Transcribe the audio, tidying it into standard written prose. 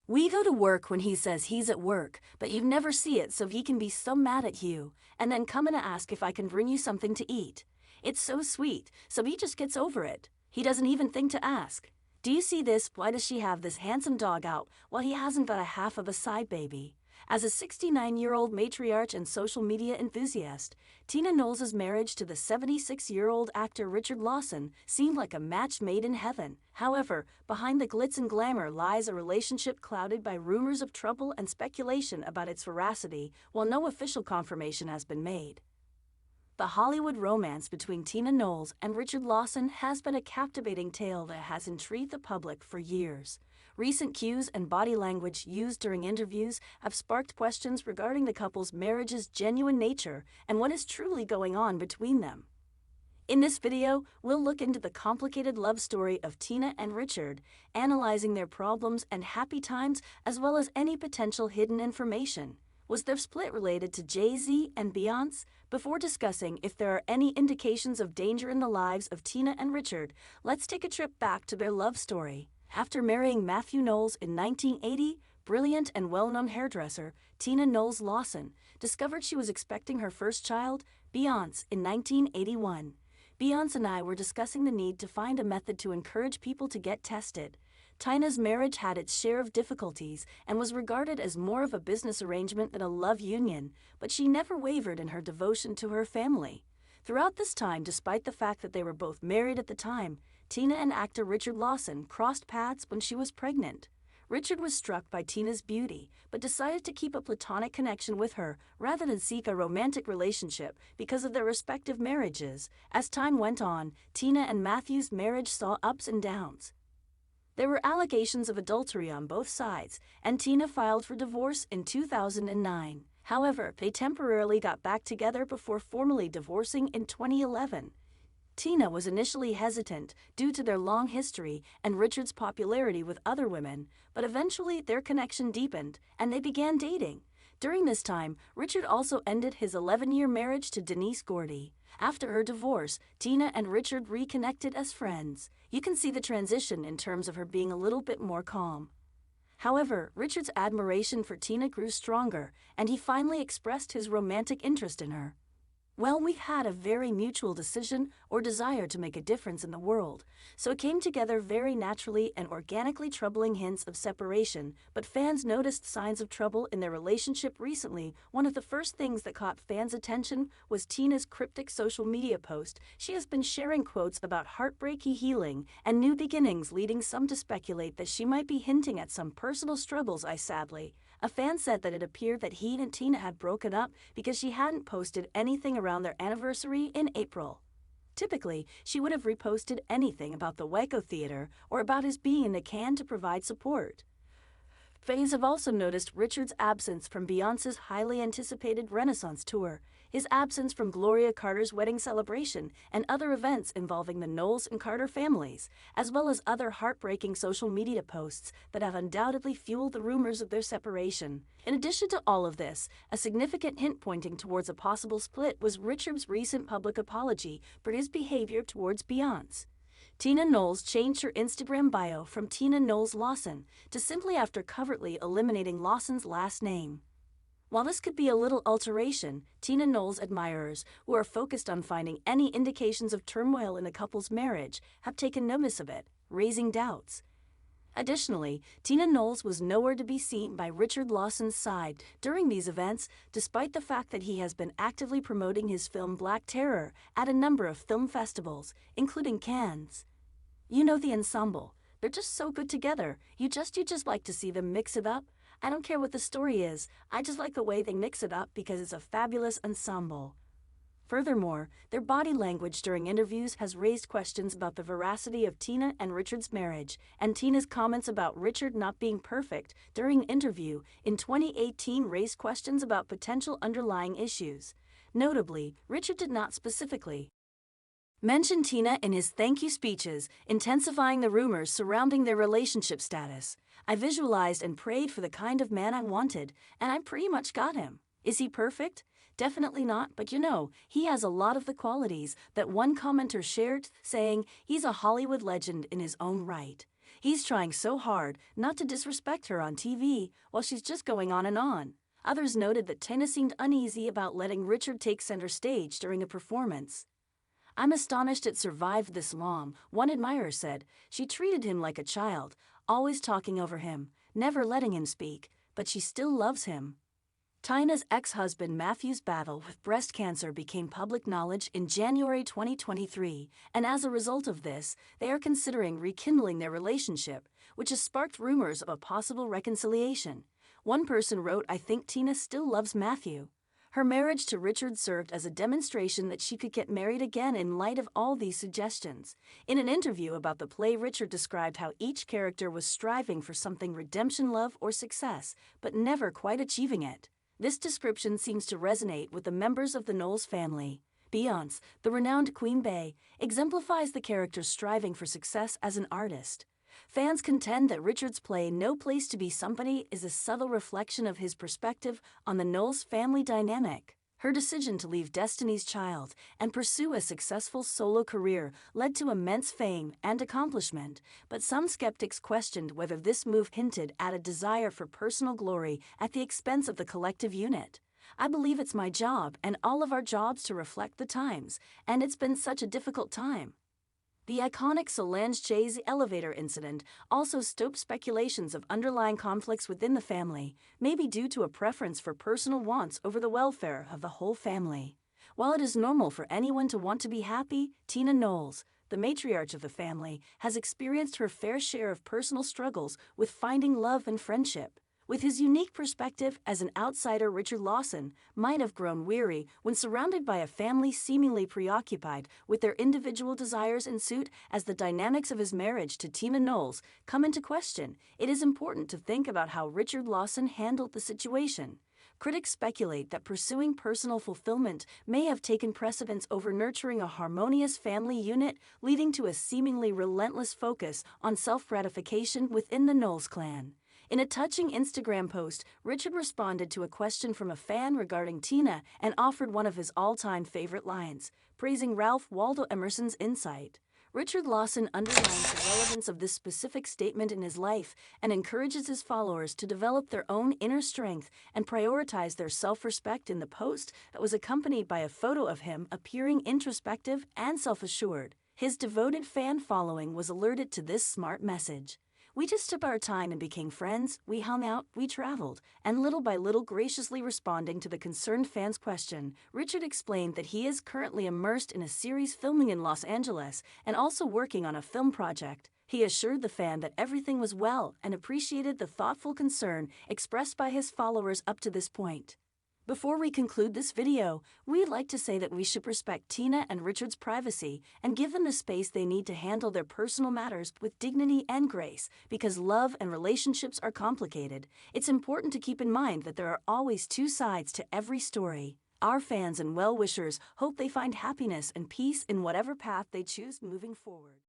We go to work when he says he's at work, but you never see it, so he can be so mad at you, and then come in to ask if I can bring you something to eat. It's so sweet, so he just gets over it. He doesn't even think to ask. Do you see this? Why does she have this handsome dog out while he hasn't got a half of a side baby? As a 69-year-old matriarch and social media enthusiast, Tina Knowles' marriage to the 76-year-old actor Richard Lawson seemed like a match made in heaven. However, behind the glitz and glamour lies a relationship clouded by rumors of trouble and speculation about its veracity, while no official confirmation has been made. The Hollywood romance between Tina Knowles and Richard Lawson has been a captivating tale that has intrigued the public for years. Recent cues and body language used during interviews have sparked questions regarding the couple's marriage's genuine nature and what is truly going on between them. In this video, we'll look into the complicated love story of Tina and Richard, analyzing their problems and happy times as well as any potential hidden information. Was their split related to Jay-Z and Beyonce? Before discussing if there are any indications of danger in the lives of Tina and Richard, let's take a trip back to their love story. After marrying Matthew Knowles in 1980, brilliant and well-known hairdresser Tina Knowles Lawson discovered she was expecting her first child, Beyonce, in 1981. Beyonce and I were discussing the need to find a method to encourage people to get tested. Tina's marriage had its share of difficulties and was regarded as more of a business arrangement than a love union, but she never wavered in her devotion to her family. Throughout this time, despite the fact that they were both married at the time, Tina and actor Richard Lawson crossed paths when she was pregnant. Richard was struck by Tina's beauty, but decided to keep a platonic connection with her rather than seek a romantic relationship because of their respective marriages. As time went on, Tina and Matthew's marriage saw ups and downs. There were allegations of adultery on both sides, and Tina filed for divorce in 2009. However, they temporarily got back together before formally divorcing in 2011. Tina was initially hesitant due to their long history and Richard's popularity with other women, but eventually their connection deepened and they began dating. During this time, Richard also ended his 11-year marriage to Denise Gordy. After her divorce, Tina and Richard reconnected as friends. You can see the transition in terms of her being a little bit more calm. However, Richard's admiration for Tina grew stronger, and he finally expressed his romantic interest in her. Well, we had a very mutual decision or desire to make a difference in the world, so it came together very naturally and organically. Troubling hints of separation, but fans noticed signs of trouble in their relationship recently. One of the first things that caught fans' attention was Tina's cryptic social media post. She has been sharing quotes about heartbreaky healing and new beginnings, leading some to speculate that she might be hinting at some personal struggles. Sadly, a fan said that it appeared that he and Tina had broken up because she hadn't posted anything around their anniversary in April. Typically, she would have reposted anything about the Waco Theater or about his being in the can to provide support. Fans have also noticed Richard's absence from Beyoncé's highly anticipated Renaissance tour, his absence from Gloria Carter's wedding celebration, and other events involving the Knowles and Carter families, as well as other heartbreaking social media posts that have undoubtedly fueled the rumors of their separation. In addition to all of this, a significant hint pointing towards a possible split was Richard's recent public apology for his behavior towards Beyoncé. Tina Knowles changed her Instagram bio from Tina Knowles Lawson to simply after covertly eliminating Lawson's last name. While this could be a little alteration, Tina Knowles admirers, who are focused on finding any indications of turmoil in the couple's marriage, have taken notice of it, raising doubts. Additionally, Tina Knowles was nowhere to be seen by Richard Lawson's side during these events, despite the fact that he has been actively promoting his film Black Terror at a number of film festivals, including Cannes. You know the ensemble. They're just so good together. You just like to see them mix it up. I don't care what the story is. I just like the way they mix it up because it's a fabulous ensemble. Furthermore, their body language during interviews has raised questions about the veracity of Tina and Richard's marriage, and Tina's comments about Richard not being perfect during an interview in 2018 raised questions about potential underlying issues. Notably, Richard did not specifically mention Tina in his thank you speeches, intensifying the rumors surrounding their relationship status. I visualized and prayed for the kind of man I wanted, and I pretty much got him. Is he perfect? Definitely not, but he has a lot of the qualities that one commenter shared, saying he's a Hollywood legend in his own right. He's trying so hard not to disrespect her on TV while she's just going on and on. Others noted that Tina seemed uneasy about letting Richard take center stage during a performance. "I'm astonished it survived this long," one admirer said. "She treated him like a child, always talking over him, never letting him speak, but she still loves him." Tina's ex-husband Matthew's battle with breast cancer became public knowledge in January 2023, and as a result of this, they are considering rekindling their relationship, which has sparked rumors of a possible reconciliation. One person wrote, "I think Tina still loves Matthew." Her marriage to Richard served as a demonstration that she could get married again in light of all these suggestions. In an interview about the play, Richard described how each character was striving for something: redemption, love, or success, but never quite achieving it. This description seems to resonate with the members of the Knowles family. Beyoncé, the renowned Queen Bey, exemplifies the character's striving for success as an artist. Fans contend that Richard's play No Place to Be Somebody is a subtle reflection of his perspective on the Knowles family dynamic. Her decision to leave Destiny's Child and pursue a successful solo career led to immense fame and accomplishment, but some skeptics questioned whether this move hinted at a desire for personal glory at the expense of the collective unit. "I believe it's my job and all of our jobs to reflect the times, and it's been such a difficult time." The iconic Solange Jay's elevator incident also stoked speculations of underlying conflicts within the family, maybe due to a preference for personal wants over the welfare of the whole family. While it is normal for anyone to want to be happy, Tina Knowles, the matriarch of the family, has experienced her fair share of personal struggles with finding love and friendship. With his unique perspective as an outsider, Richard Lawson might have grown weary when surrounded by a family seemingly preoccupied with their individual desires in suit. As the dynamics of his marriage to Tina Knowles come into question, it is important to think about how Richard Lawson handled the situation. Critics speculate that pursuing personal fulfillment may have taken precedence over nurturing a harmonious family unit, leading to a seemingly relentless focus on self-gratification within the Knowles clan. In a touching Instagram post, Richard responded to a question from a fan regarding Tina and offered one of his all-time favorite lines, praising Ralph Waldo Emerson's insight. Richard Lawson underlines the relevance of this specific statement in his life and encourages his followers to develop their own inner strength and prioritize their self-respect in the post that was accompanied by a photo of him appearing introspective and self-assured. His devoted fan following was alerted to this smart message. "We just took our time and became friends, we hung out, we traveled," and little by little graciously responding to the concerned fan's question, Richard explained that he is currently immersed in a series filming in Los Angeles and also working on a film project. He assured the fan that everything was well and appreciated the thoughtful concern expressed by his followers up to this point. Before we conclude this video, we'd like to say that we should respect Tina and Richard's privacy and give them the space they need to handle their personal matters with dignity and grace, because love and relationships are complicated. It's important to keep in mind that there are always two sides to every story. Our fans and well-wishers hope they find happiness and peace in whatever path they choose moving forward.